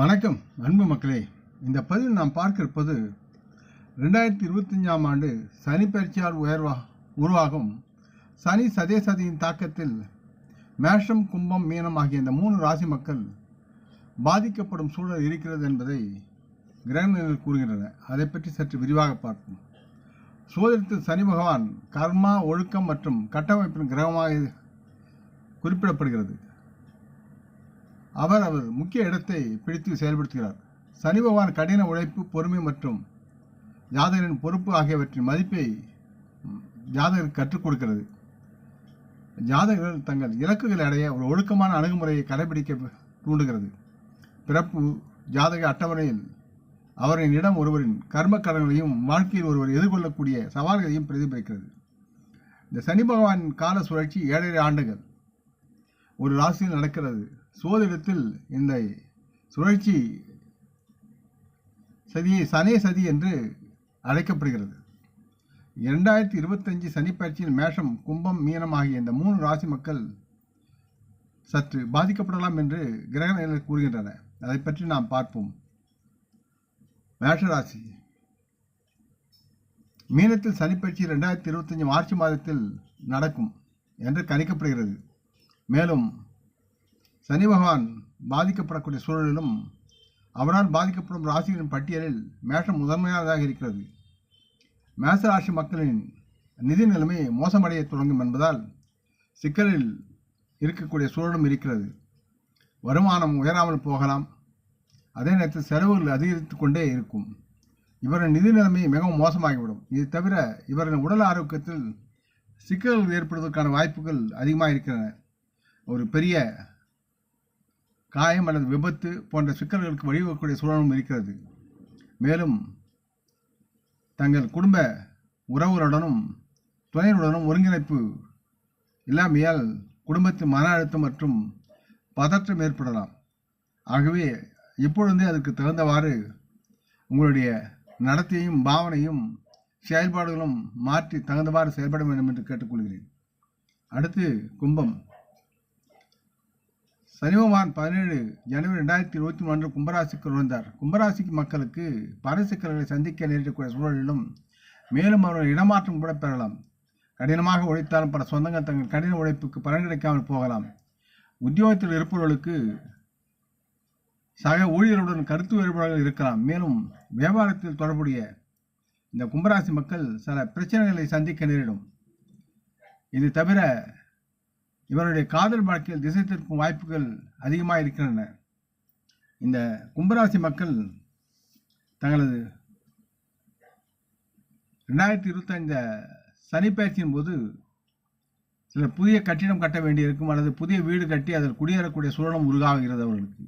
வணக்கம் அன்பு மக்களே. இந்த பதிவில் நாம் பார்க்க இருப்பது 2025ஆம் ஆண்டு சனி பயிற்சியால் உருவாகும் சனி சதேசதியின் தாக்கத்தில் மேஷம், கும்பம், மீனம் ஆகிய இந்த 3 ராசி மக்கள் பாதிக்கப்படும் சூழல் இருக்கிறது என்பதை கிரகநிலைகள் கூறுகின்றன. அதை பற்றி சற்று விரிவாக பார்ப்போம். சோதனத்தில் சனி பகவான் கர்மா, ஒழுக்கம் மற்றும் கட்டமைப்பின் கிரகமாக குறிப்பிடப்படுகிறது. அவர் முக்கிய இடத்தை பிடித்து செயல்படுத்துகிறார். சனி பகவான் கடின உழைப்பு, பொறுமை மற்றும் ஜாதகரின் பொறுப்பு ஆகியவற்றின் மதிப்பை ஜாதகருக்கு கற்றுக் கொடுக்கிறது. ஜாதகர்கள் தங்கள் இலக்குகளை அடைய ஒரு ஒழுக்கமான அணுகுமுறையை கடைபிடிக்க தூண்டுகிறது. பிறப்பு ஜாதக அட்டவணையில் அவரின் இடம் ஒருவரின் கர்ம கடன்களையும் வாழ்க்கையில் ஒருவர் எதிர்கொள்ளக்கூடிய சவால்களையும் பிரதிபலிக்கிறது. இந்த சனி பகவானின் கால சுழற்சி 7.5 ஆண்டுகள் ஒரு ராசியில் நடக்கிறது. சோதிடத்தில் இந்த சுழற்சி சனி சதி என்று அழைக்கப்படுகிறது. 2025 சனி பயிற்சியில் மேஷம், கும்பம், மீனம் ஆகிய இந்த 3 ராசி மக்கள் சற்று பாதிக்கப்படலாம் என்று கிரகநிலைகள் கூறுகின்றன. அதை பற்றி நாம் பார்ப்போம். மேஷராசி. மீனத்தில் சனி பயிற்சி 2025 மார்ச் மாதத்தில் நடக்கும் என்று கணிக்கப்படுகிறது. மேலும் சனி பகவான் பாதிக்கப்படக்கூடிய சூழலிலும் அவரால் பாதிக்கப்படும் ராசிகளின் பட்டியலில் மேஷம் முதன்மையானதாக இருக்கிறது. மேஷ ராசி மக்களின் நிதி நிலைமை மோசமடைய தொடங்கும் என்பதால் சிக்கலில் இருக்கக்கூடிய சூழலும் இருக்கிறது. வருமானம் உயராமல் போகலாம். அதே நேரத்தில் செலவுகள் அதிகரித்து கொண்டே இருக்கும். இவரின் நிதி நிலைமை மிகவும் மோசமாகிவிடும். இது தவிர இவரின் உடல் ஆரோக்கியத்தில் சிக்கல்கள் ஏற்படுவதற்கான வாய்ப்புகள் அதிகமாக இருக்கின்றன. ஒரு பெரிய காயம் அல்லது விபத்து போன்ற சிக்கல்களுக்கு வழிவகக்கூடிய சூழலும் இருக்கிறது. மேலும் தங்கள் குடும்ப உறவுகளுடனும் துணையுடனும் ஒருங்கிணைப்பு இல்லாமையால் குடும்பத்தின் மன அழுத்தம் மற்றும் பதற்றம் ஏற்படலாம். ஆகவே இப்பொழுதே அதற்கு தகுந்தவாறு உங்களுடைய நடத்தையும் பாவனையும் செயல்பாடுகளும் மாற்றி தகுந்தவாறு செயல்பட வேண்டும் என்று கேட்டுக்கொள்கிறேன். அடுத்து கும்பம். சனி பகவான் 17 ஜனவரி 2023 கும்பராசிக்கு நுழைந்தார். கும்பராசிக்கு மக்களுக்கு பல சிக்கல்களை சந்திக்க நேரிடக்கூடிய சூழலிலும் மேலும் அவர்கள் இடமாற்றம் கூட பெறலாம். கடினமாக உழைத்தாலும் பல சொந்தங்கள் தங்கள் கடின உழைப்புக்கு பலன் கிடைக்காமல் போகலாம். உத்தியோகத்தில் இருப்பவர்களுக்கு சக ஊழியர்களுடன் கருத்து வேறுபாடுகள் இருக்கலாம். மேலும் வியாபாரத்தில் தொடர்புடைய இந்த கும்பராசி மக்கள் சில பிரச்சனைகளை சந்திக்க நேரிடும். இது தவிர இவருடைய காதல் வாழ்க்கையில் திசை திருப்பும் வாய்ப்புகள் அதிகமாக இருக்கின்றன. இந்த கும்பராசி மக்கள் தங்களது 2025 சனி பயிற்சியின் போது சில புதிய கட்டிடம் கட்ட வேண்டியிருக்கும் அல்லது புதிய வீடு கட்டி அதில் குடியேறக்கூடிய சூழலும் உருவாகிறது அவர்களுக்கு.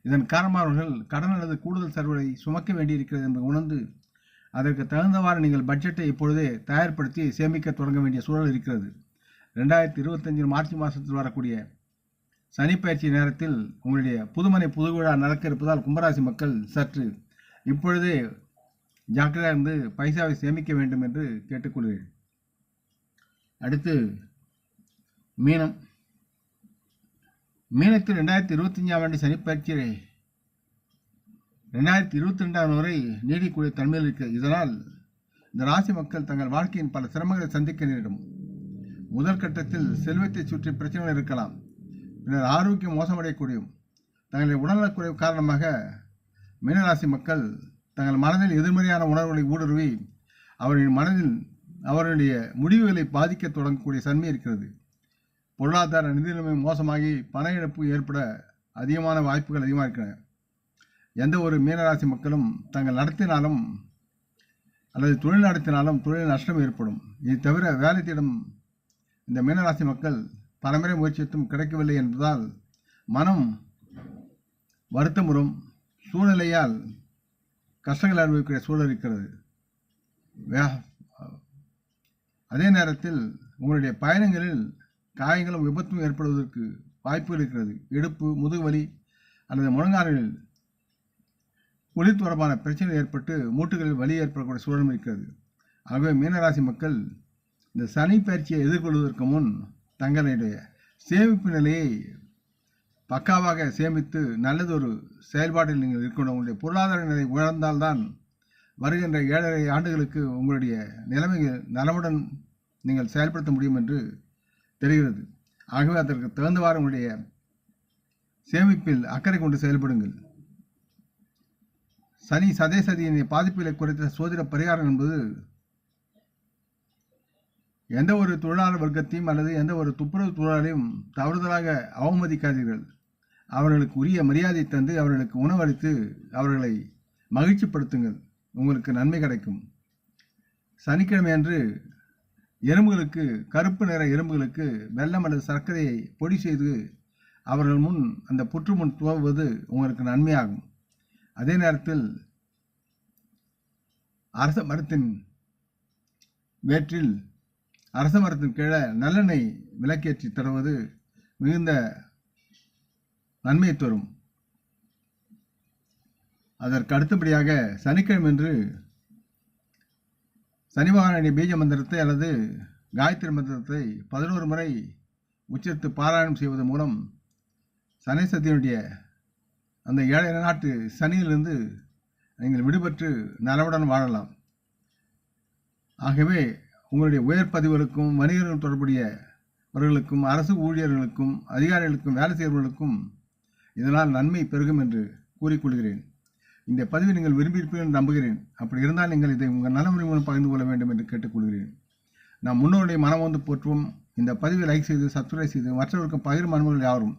இதன் காரணமாக அவர்கள் கடன் அல்லது கூடுதல் செலவுகளை சுமக்க வேண்டியிருக்கிறது என்று உணர்ந்து அதற்கு தகுந்தவாறு நீங்கள் பட்ஜெட்டை இப்பொழுதே தயார்படுத்தி சேமிக்க தொடங்க வேண்டிய சூழல் இருக்கிறது. 2025 மார்ச் மாதத்தில் வரக்கூடிய சனி பயிற்சி நேரத்தில் உங்களுடைய புதுமனை புது விழா நடக்க இருப்பதால் கும்பராசி மக்கள் சற்று இப்பொழுதே ஜாக்கிரதையாக இருந்து பைசாவை சேமிக்க வேண்டும் என்று கேட்டுக்கொள்கிறேன். அடுத்து மீனம். மீனத்தில் 2025ஆம் ஆண்டு சனி பயிற்சி 2022 வரை நீடிக்கூடிய தன்மையில் இருக்கிறது. இதனால் இந்த ராசி மக்கள் தங்கள் வாழ்க்கையின் பல சிரமங்களை சந்திக்க நேரிடும். முதல் கட்டத்தில் செல்வத்தை சுற்றி பிரச்சனைகள் இருக்கலாம். பின்னர் ஆரோக்கியம் மோசமடையக்கூடியும். தங்களுடைய உடல்நலக்குறைவு காரணமாக மீனராசி மக்கள் தங்கள் மனதில் எதிர்மறையான உணர்வுகளை ஊடுருவி அவருடைய முடிவுகளை பாதிக்க தொடங்கக்கூடிய தன்மை இருக்கிறது. பொருளாதார நிதி நிலைமை மோசமாகி பண இழப்பு ஏற்பட அதிகமான வாய்ப்புகள் அதிகமாக இருக்கின்றன. எந்த ஒரு மீனராசி மக்களும் தங்கள் நடத்தினாலும் அல்லது தொழில் நடத்தினாலும் தொழில் நஷ்டம் ஏற்படும். இது தவிர வேலை தேடும் இந்த மீனராசி மக்கள் பலமுறை முயற்சித்தும் கிடைக்கவில்லை என்பதால் மனம் வருத்தமுறும் சூழ்நிலையால் கஷ்டங்கள் அனுபவிக்கிற சூழல் இருக்கிறது. அதே நேரத்தில் உங்களுடைய பயணங்களில் காயங்களும் விபத்தும் ஏற்படுவதற்கு வாய்ப்புகள் இருக்கிறது. இடுப்பு, முதுகுவலி அல்லது முழங்காலில் ஒளி தொடர்பான பிரச்சனை ஏற்பட்டு மூட்டுகளில் வலி ஏற்படக்கூடிய சூழலும் இருக்கிறது. ஆகவே மீனராசி மக்கள் இந்த சனி பயிற்சியை எதிர்கொள்வதற்கு முன் தங்களுடைய சேமிப்பு நிலையை பக்காவாக சேமித்து நல்லதொரு செயல்பாட்டில் நீங்கள் இருக்கணும். உங்களுடைய பொருளாதார நிலை உயர்ந்தால்தான் வருகின்ற 7.5 ஆண்டுகளுக்கு உங்களுடைய நிலைமைகள் நலமுடன் நீங்கள் செயல்படுத்த முடியும் என்று தெரிகிறது. ஆகவே அதற்கு தகுந்தவாறு உங்களுடைய சேமிப்பில் அக்கறை கொண்டு செயல்படுங்கள். சனி சதியினை பாதிப்புகளை குறைத்த சோதிட பரிகாரம் என்பது எந்த ஒரு தொழிலாளர் வர்க்கத்தையும் அல்லது எந்த ஒரு துப்புரவு தொழிலாளையும் தவறுதலாக அவமதிக்காதீர்கள். அவர்களுக்கு உரிய மரியாதை தந்து அவர்களுக்கு உணவளித்து அவர்களை மகிழ்ச்சிப்படுத்துங்கள். உங்களுக்கு நன்மை கிடைக்கும். சனிக்கிழமை அன்று எறும்புகளுக்கு, கருப்பு நிற எறும்புகளுக்கு வெல்லம் அல்லது சர்க்கரையை பொடி செய்து அவர்கள் முன் அந்த புற்று முன் துவவுவது உங்களுக்கு நன்மையாகும். அதே நேரத்தில் அரச மரத்தின் வேற்றில் அரச மரத்தின் கீழே நல்லெண்ணெய் விளக்கேற்றி தருவது மிகுந்த நன்மையை தரும். அதற்கு அடுத்தபடியாக சனிக்கிழமை என்று சனி பகவானுடைய பீஜ மந்திரத்தை அல்லது காயத்ரி மந்திரத்தை 11 முறை உச்சரித்து பாராயணம் செய்வதன் மூலம் சனி சதியினுடைய அந்த 7 நாட்டு சனியிலிருந்து நீங்கள் விடுபட்டு நலவுடன் வாழலாம். ஆகவே உங்களுடைய உயர் பதிவுகளுக்கும் வணிகர்கள் தொடர்புடையவர்களுக்கும் அரசு ஊழியர்களுக்கும் அதிகாரிகளுக்கும் வேலை செய்பவர்களுக்கும் இதனால் நன்மை பெருகும் என்று கூறிக்கொள்கிறேன். இந்த பதிவை நீங்கள் விரும்பியிருப்பீர்கள் என்று நம்புகிறேன். அப்படி இருந்தால் நீங்கள் இதை உங்கள் நலமுறை மூலம் பகிர்ந்து கொள்ள வேண்டும் என்று கேட்டுக்கொள்கிறேன். நாம் முன்னோருடைய மனம் வந்து போற்றுவோம். இந்த பதிவை லைக் செய்து சப்ஸ்கிரைப் செய்து மற்றவர்களுக்கும் பகிரும் அனுபவங்கள் யாவரும்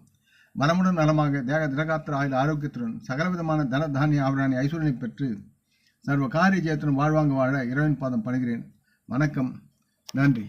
மனமுடன் நலமாக திரகாத்திர ஆயுள் ஆரோக்கியத்துடன் சகலவிதமான தன தானிய ஆவராணி ஐஸ்வர்யனை பெற்று சர்வ காரிய ஜெயத்துடன் வாழ்வாங்க வாழ இறைவன் பாதம் பணிகிறேன். வணக்கம். நன்றி.